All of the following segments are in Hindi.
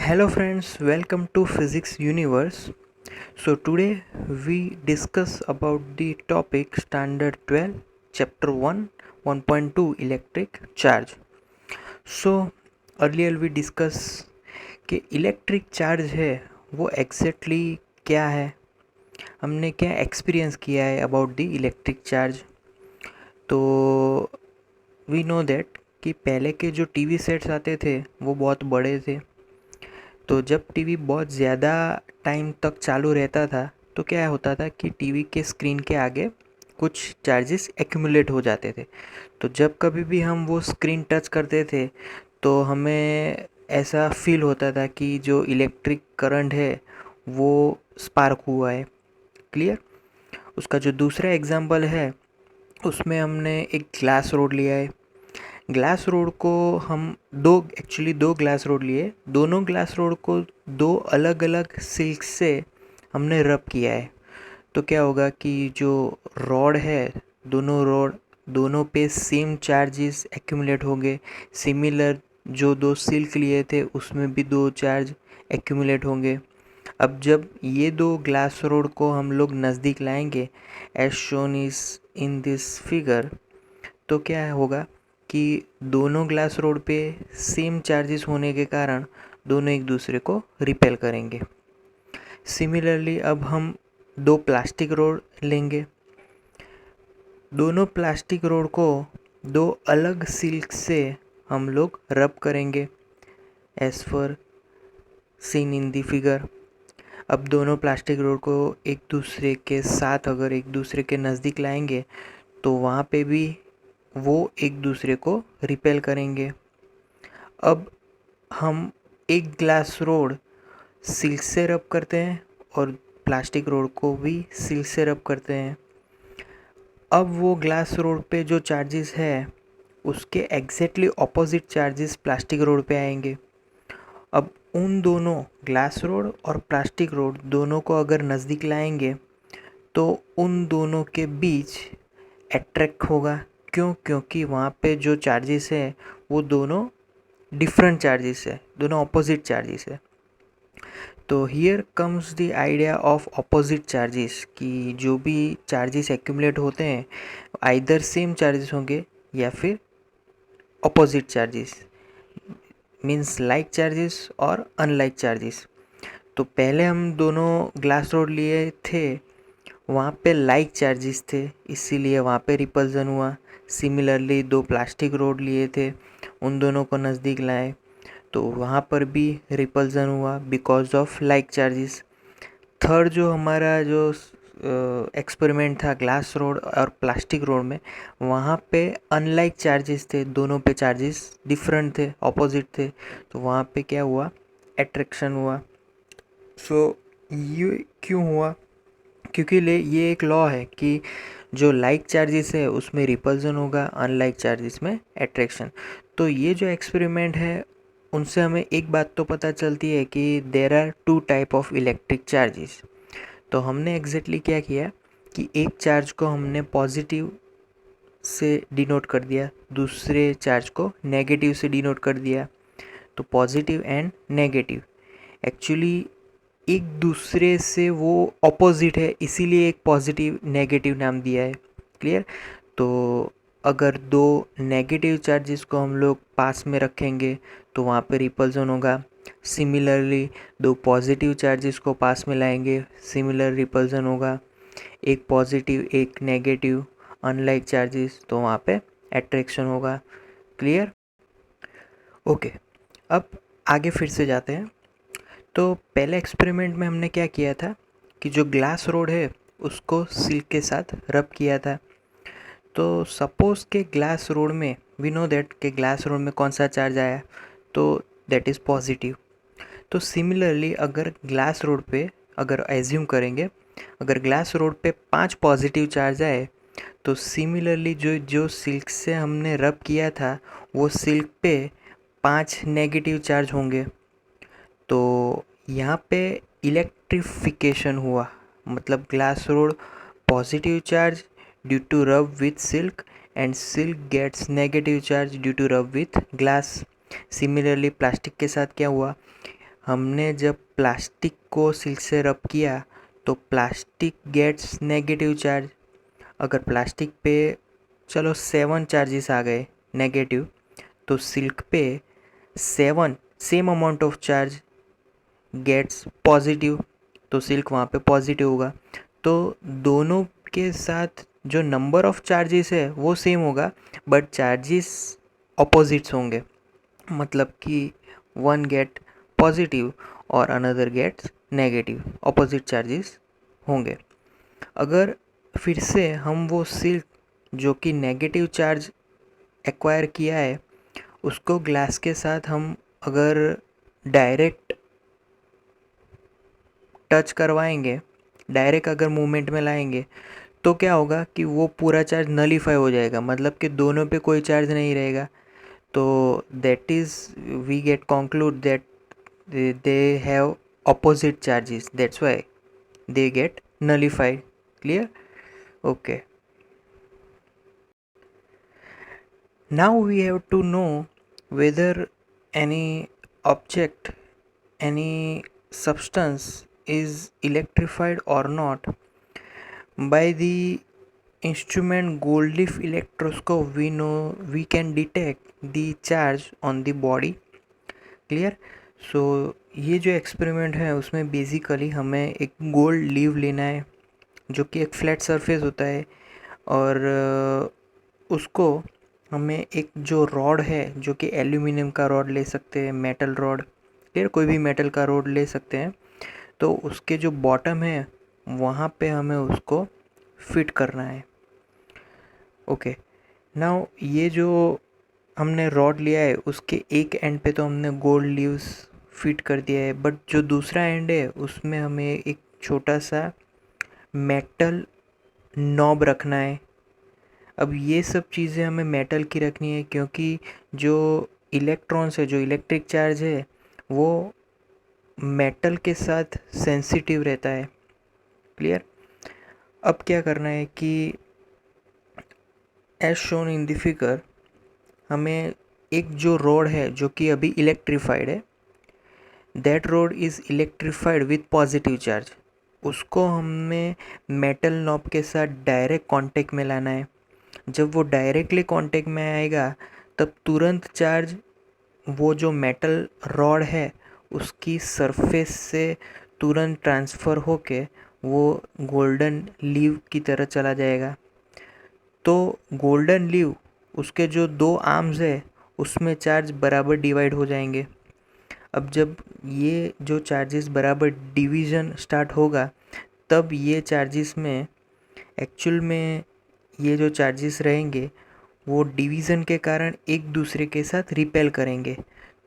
Hello friends, welcome to Physics Universe. So today we discuss about the topic Standard 12, Chapter 1, 1.2 Electric Charge. So earlier we discuss कि इलेक्ट्रिक चार्ज है वो एग्जैक्टली क्या है, हमने क्या एक्सपीरियंस किया है अबाउट द इलेक्ट्रिक चार्ज। तो वी नो दैट कि पहले के जो टीवी सेट्स आते थे वो बहुत बड़े थे। तो जब टीवी बहुत ज़्यादा टाइम तक चालू रहता था तो क्या होता था कि टीवी के स्क्रीन के आगे कुछ चार्जेस एक्यूमुलेट हो जाते थे। तो जब कभी भी हम वो स्क्रीन टच करते थे तो हमें ऐसा फील होता था कि जो इलेक्ट्रिक करंट है वो स्पार्क हुआ है। क्लियर। उसका जो दूसरा एग्जांपल है उसमें हमने एक ग्लास रोड लिया है। ग्लास रोड को हम दो ग्लास रोड लिए, दोनों ग्लास रोड को दो अलग अलग सिल्क से हमने रब किया है। तो क्या होगा कि जो रॉड है दोनों पे सेम चार्जेस एक्यूमुलेट होंगे। सिमिलर जो दो सिल्क लिए थे उसमें भी दो चार्ज एक्यूमुलेट होंगे। अब जब ये दो ग्लास रोड को हम लोग नज़दीक लाएंगे as shown is in this figure, तो क्या होगा कि दोनों ग्लास रोड पे सेम चार्जेस होने के कारण दोनों एक दूसरे को रिपेल करेंगे। सिमिलरली अब हम दो प्लास्टिक रोड लेंगे, दोनों प्लास्टिक रोड को दो अलग सिल्क से हम लोग रब करेंगे as per seen in the figure. अब दोनों प्लास्टिक रोड को एक दूसरे के साथ अगर एक दूसरे के नज़दीक लाएंगे तो वहाँ पे भी वो एक दूसरे को रिपेल करेंगे। अब हम एक ग्लास रोड सिल्क से रब करते हैं और प्लास्टिक रोड को भी सिल्क से रब करते हैं। अब वो ग्लास रोड पे जो चार्जेस है उसके exactly opposite charges plastic road पे आएंगे। अब उन दोनों ग्लास रोड और प्लास्टिक रोड दोनों को अगर नज़दीक लाएंगे तो उन दोनों के बीच अट्रैक्ट होगा। क्यों? क्योंकि वहाँ पे जो चार्जेस है वो दोनों डिफरेंट चार्जेस है, दोनों ऑपोजिट चार्जेस है। तो here comes the idea of opposite charges कि जो भी चार्जेस एक्यूमुलेट होते हैं आइदर सेम चार्जेस होंगे या फिर opposite charges, means like charges और अनलाइक चार्जेस। तो पहले हम दोनों ग्लास रोड लिए थे, वहाँ पे लाइक चार्जेस थे इसीलिए वहाँ पे रिपल्जन हुआ। सिमिलरली दो प्लास्टिक रोड लिए थे, उन दोनों को नज़दीक लाए तो वहाँ पर भी रिपल्जन हुआ because of like charges. Third जो हमारा जो एक्सपेरिमेंट था ग्लास रोड और प्लास्टिक रोड में, वहाँ पे अनलाइक चार्जेस थे, दोनों पे चार्जेस डिफरेंट थे, ऑपोजिट थे। तो वहाँ पे क्या हुआ? अट्रैक्शन हुआ। सो ये क्यों हुआ? क्योंकि ये एक लॉ है कि जो लाइक चार्जेस है उसमें रिपल्जन होगा, अनलाइक चार्जेस में अट्रैक्शन। तो ये जो एक्सपेरिमेंट है उनसे हमें एक बात तो पता चलती है कि there are two type of electric charges. तो हमने एग्जैक्टली क्या किया कि एक चार्ज को हमने पॉजिटिव से डिनोट कर दिया, दूसरे चार्ज को नेगेटिव से डिनोट कर दिया। तो पॉजिटिव एंड नेगेटिव एक्चुअली एक दूसरे से वो ऑपोजिट है, इसीलिए एक पॉजिटिव नेगेटिव नाम दिया है। क्लियर। तो अगर दो नेगेटिव चार्जेस को हम लोग पास में रखेंगे तो वहाँ पे रिपल्जन होगा। सिमिलरली दो पॉजिटिव चार्जेस को पास में लाएंगे, सिमिलर रिपल्जन होगा। एक पॉजिटिव एक नेगेटिव अनलाइक चार्जेस तो वहाँ पे अट्रैक्शन होगा। क्लियर। ओके, अब आगे फिर से जाते हैं। तो पहले एक्सपेरिमेंट में हमने क्या किया था कि जो ग्लास रोड है उसको सिल्क के साथ रब किया था। तो सपोज़ के ग्लास रोड में वी नो दैट के ग्लास रोड में कौन सा चार्ज आया, तो दैट इज़ पॉजिटिव। तो सिमिलरली अगर ग्लास रोड पे अगर एज्यूम करेंगे अगर ग्लास रोड पे 5 पॉजिटिव चार्ज आए तो सिमिलरली जो जो सिल्क से हमने रब किया था वो सिल्क पे 5 नेगेटिव चार्ज होंगे। तो यहाँ पे इलेक्ट्रिफिकेशन हुआ, मतलब glass rod positive charge due to rub with silk and silk gets negative charge due to rub with glass. Similarly plastic के साथ क्या हुआ? हमने जब प्लास्टिक को सिल्क से रब किया तो प्लास्टिक गेट्स नेगेटिव चार्ज। अगर प्लास्टिक पे चलो 7 चार्जेस आ गए नेगेटिव, तो सिल्क पे 7 same amount of charge gets positive, तो सिल्क वहाँ पे पॉजिटिव होगा। तो दोनों के साथ जो नंबर ऑफ चार्जेस है वो सेम होगा, बट चार्जेस ऑपोजिट्स होंगे। मतलब कि वन गेट पॉजिटिव और another gets negative, opposite charges होंगे। अगर फिर से हम वो सिल्क जो कि नेगेटिव चार्ज एक्वायर किया है उसको ग्लास के साथ हम अगर डायरेक्ट टच करवाएंगे, डायरेक्ट अगर मूवमेंट में लाएंगे, तो क्या होगा कि वो पूरा चार्ज नलीफाई हो जाएगा, मतलब कि दोनों पे कोई चार्ज नहीं रहेगा। तो that is we get conclude that they have opposite charges, that's why they get nullified. Clear? Okay, now we have to know whether any object, any substance is electrified or not. By the instrument gold leaf electroscope we know we can detect the charge on the body. Clear? So ये जो एक्सपेरिमेंट है उसमें बेसिकली हमें एक गोल्ड लीव लेना है जो कि एक फ्लैट सरफेस होता है, और उसको हमें एक जो रॉड है जो कि एल्यूमिनियम का रॉड ले सकते हैं, मेटल रॉड, क्लियर, कोई भी मेटल का रॉड ले सकते हैं। तो उसके जो बॉटम है वहाँ पे हमें उसको फिट करना है। ओके, नाउ ये जो हमने रॉड लिया है उसके एक एंड पे तो हमने गोल्ड लीव्स फिट कर दिया है, बट जो दूसरा एंड है उसमें हमें एक छोटा सा मेटल नॉब रखना है। अब ये सब चीज़ें हमें मेटल की रखनी है क्योंकि जो इलेक्ट्रॉन्स है, जो इलेक्ट्रिक चार्ज है, वो मेटल के साथ सेंसिटिव रहता है। क्लियर? अब क्या करना है कि as shown in the figure, हमें एक जो रॉड है जो कि अभी इलेक्ट्रीफाइड है, that rod is electrified with positive charge, उसको हमें मेटल नॉब के साथ डायरेक्ट कांटेक्ट में लाना है। जब वो डायरेक्टली कांटेक्ट में आएगा तब तुरंत चार्ज वो जो मेटल रॉड है उसकी सरफेस से तुरंत ट्रांसफ़र होके वो गोल्डन लीव की तरह चला जाएगा। तो गोल्डन लीव, उसके जो दो आर्म्स है उसमें चार्ज बराबर डिवाइड हो जाएंगे। अब जब ये जो चार्जेस बराबर डिवीज़न स्टार्ट होगा तब ये चार्जेस में एक्चुअल में ये जो चार्जेस रहेंगे वो डिवीज़न के कारण एक दूसरे के साथ रिपेल करेंगे।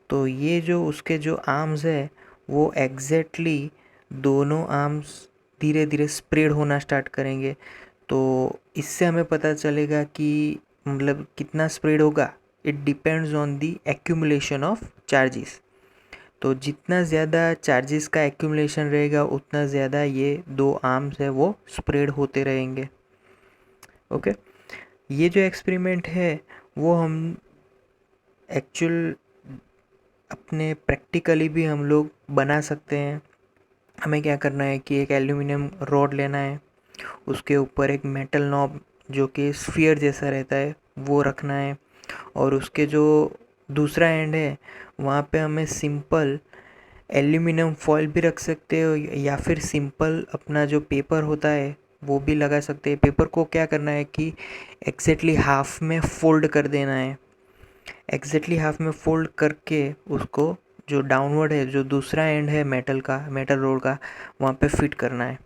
तो ये जो उसके जो आर्म्स है वो एग्जैक्टली दोनों आर्म्स धीरे धीरे स्प्रेड होना स्टार्ट करेंगे। तो इससे हमें पता चलेगा कि मतलब कितना स्प्रेड होगा, it depends on the accumulation of charges. तो जितना ज़्यादा चार्जेस का एक्यूमुलेशन रहेगा उतना ज़्यादा ये दो आर्म्स है वो स्प्रेड होते रहेंगे। ओके, ये जो एक्सपेरिमेंट है वो हम एक्चुअल अपने प्रैक्टिकली भी हम लोग बना सकते हैं। हमें क्या करना है कि एक एल्यूमिनियम रॉड लेना है, उसके ऊपर एक मेटल नॉब जो कि स्फीयर जैसा रहता है वो रखना है, और उसके जो दूसरा एंड है वहाँ पे हमें सिंपल एल्यूमिनियम फॉयल भी रख सकते हो, या फिर सिंपल अपना जो पेपर होता है वो भी लगा सकते हैं। पेपर को क्या करना है कि एग्जैक्टली हाफ में फोल्ड कर देना है, एग्जैक्टली हाफ में फोल्ड करके उसको जो डाउनवर्ड है, जो दूसरा एंड है मेटल का, मेटल रोड का, वहाँ पे फिट करना है।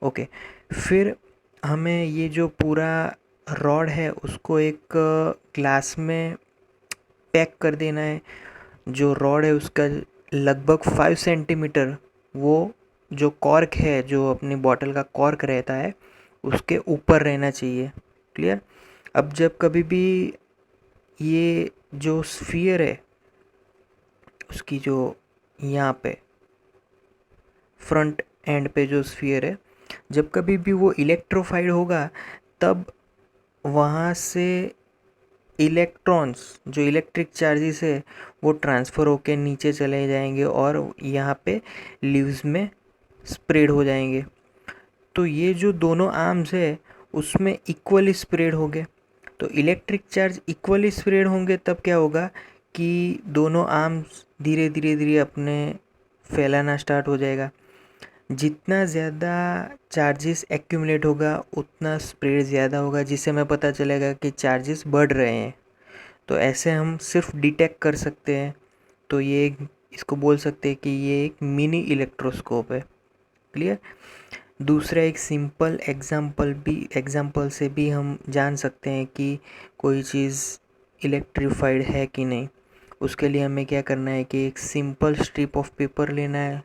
ओके, फिर हमें ये जो पूरा रॉड है उसको एक ग्लास में पैक कर देना है। जो रॉड है उसका लगभग 5 सेंटीमीटर वो जो कॉर्क है, जो अपनी बॉटल का कॉर्क रहता है, उसके ऊपर रहना चाहिए। क्लियर? अब जब कभी भी ये जो स्फीयर है उसकी जो यहाँ पे फ्रंट एंड पे जो स्फीयर है, जब कभी भी वो इलेक्ट्रोफाइड होगा तब वहाँ से इलेक्ट्रॉन्स जो इलेक्ट्रिक चार्जेस है वो ट्रांसफ़र होके नीचे चले जाएंगे और यहाँ पे लीव्स में स्प्रेड हो जाएंगे। तो ये जो दोनों आर्म्स है उसमें इक्वली स्प्रेड हो गए। तो इलेक्ट्रिक चार्ज इक्वली स्प्रेड होंगे तब क्या होगा कि दोनों आर्म्स धीरे धीरे धीरे अपने फैलाना स्टार्ट हो जाएगा। जितना ज़्यादा चार्जेस एक्यूमुलेट होगा उतना स्प्रेड ज़्यादा होगा, जिससे हमें पता चलेगा कि चार्जेस बढ़ रहे हैं। तो ऐसे हम सिर्फ डिटेक्ट कर सकते हैं। तो ये इसको बोल सकते हैं कि ये एक मिनी इलेक्ट्रोस्कोप है। क्लियर। दूसरा एक सिंपल एग्जाम्पल से भी हम जान सकते हैं कि कोई चीज़ इलेक्ट्रीफाइड है कि नहीं। उसके लिए हमें क्या करना है कि एक सिंपल स्ट्रिप ऑफ पेपर लेना है।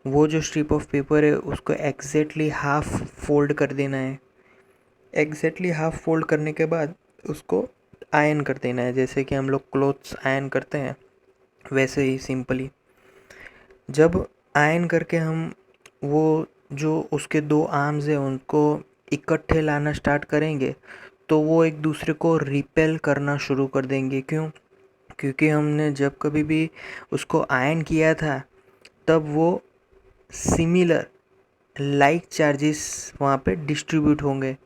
वो जो स्ट्रिप ऑफ पेपर है उसको एग्जैक्टली हाफ फोल्ड कर देना है। एग्जैक्टली हाफ फोल्ड करने के बाद उसको आयन कर देना है, जैसे कि हम लोग क्लोथ्स आयन करते हैं वैसे ही सिंपली। जब आयन करके हम वो जो उसके दो आर्म्स हैं उनको इकट्ठे लाना स्टार्ट करेंगे तो वो एक दूसरे को रिपेल करना शुरू कर देंगे। क्यों? क्योंकि हमने जब कभी भी उसको आयन किया था तब वो सिमिलर लाइक चार्जेस वहाँ पे डिस्ट्रीब्यूट होंगे।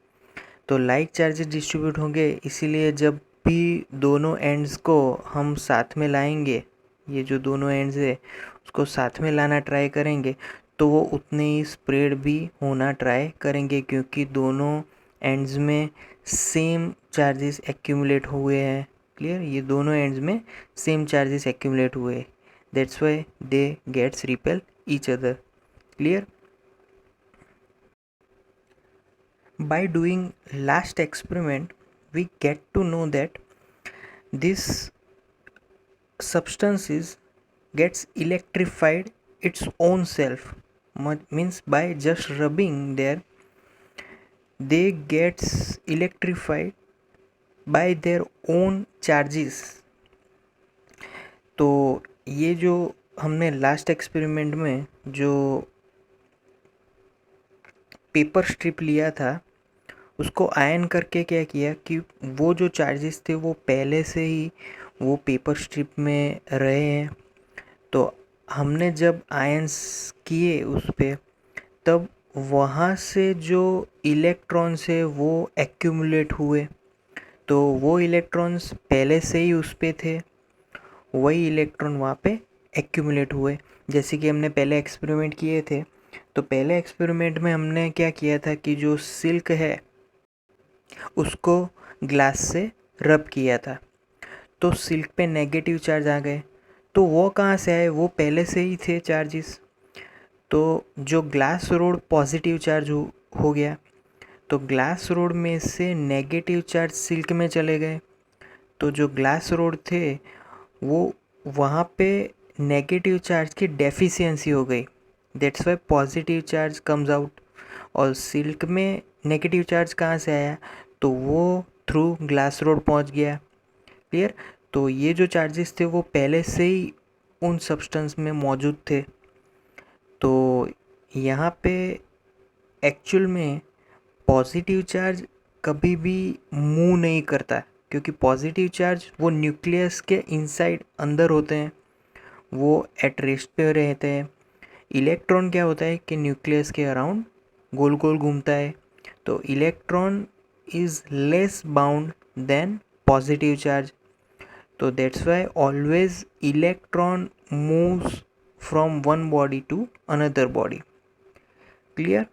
तो लाइक चार्जेस डिस्ट्रीब्यूट होंगे, इसीलिए जब भी दोनों एंड्स को हम साथ में लाएंगे, ये जो दोनों एंड्स है उसको साथ में लाना ट्राई करेंगे तो वो उतने ही स्प्रेड भी होना ट्राई करेंगे, क्योंकि दोनों एंड्स में सेम चार्जेस एक्यूमुलेट हुए हैं। क्लियर। ये दोनों एंड्स में सेम चार्जेस एक्यूमुलेट हुए, that's why they gets repel each other. Clear? By doing last experiment, we get to know that this substances gets electrified its own self. Means by just rubbing there, they gets electrified by their own charges. तो ये जो हमने लास्ट एक्सपेरिमेंट में जो पेपर स्ट्रिप लिया था उसको आयन करके क्या किया कि वो जो चार्जेस थे वो पहले से ही वो पेपर स्ट्रिप में रहे हैं। तो हमने जब आयन्स किए उस पे तब वहाँ से जो इलेक्ट्रॉन्स है वो एक्यूमुलेट हुए। तो वो इलेक्ट्रॉन्स पहले से ही उस पे थे, वही इलेक्ट्रॉन वहाँ पे एक्यूमुलेट हुए। जैसे कि हमने पहले एक्सपेरिमेंट किए थे, तो पहले एक्सपेरिमेंट में हमने क्या किया था कि जो सिल्क है उसको ग्लास से रब किया था, तो सिल्क पे नेगेटिव चार्ज आ गए। तो वो कहाँ से आए? वो पहले से ही थे चार्जेस। तो जो ग्लास रोड पॉजिटिव चार्ज हो गया, तो ग्लास रोड में से नेगेटिव चार्ज सिल्क में चले गए। तो जो ग्लास रोड थे वो वहाँ पे नेगेटिव चार्ज की डेफिशिएंसी हो गई, that's why positive charge comes out. और सिल्क में नेगेटिव चार्ज कहाँ से आया? तो वो थ्रू ग्लास रोड पहुँच गया। क्लियर। तो ये जो चार्जेस थे वो पहले से ही उन सब्सटेंस में मौजूद थे। तो यहाँ पे एक्चुअल में पॉजिटिव चार्ज कभी भी मूव नहीं करता, क्योंकि पॉजिटिव चार्ज वो न्यूक्लियस के इनसाइड अंदर होते हैं, वो एट रेस्ट पे रहते हैं। इलेक्ट्रॉन क्या होता है कि न्यूक्लियस के अराउंड गोल गोल घूमता है। तो electron is less bound than positive charge. तो that's why always electron moves from one body to another body. Clear.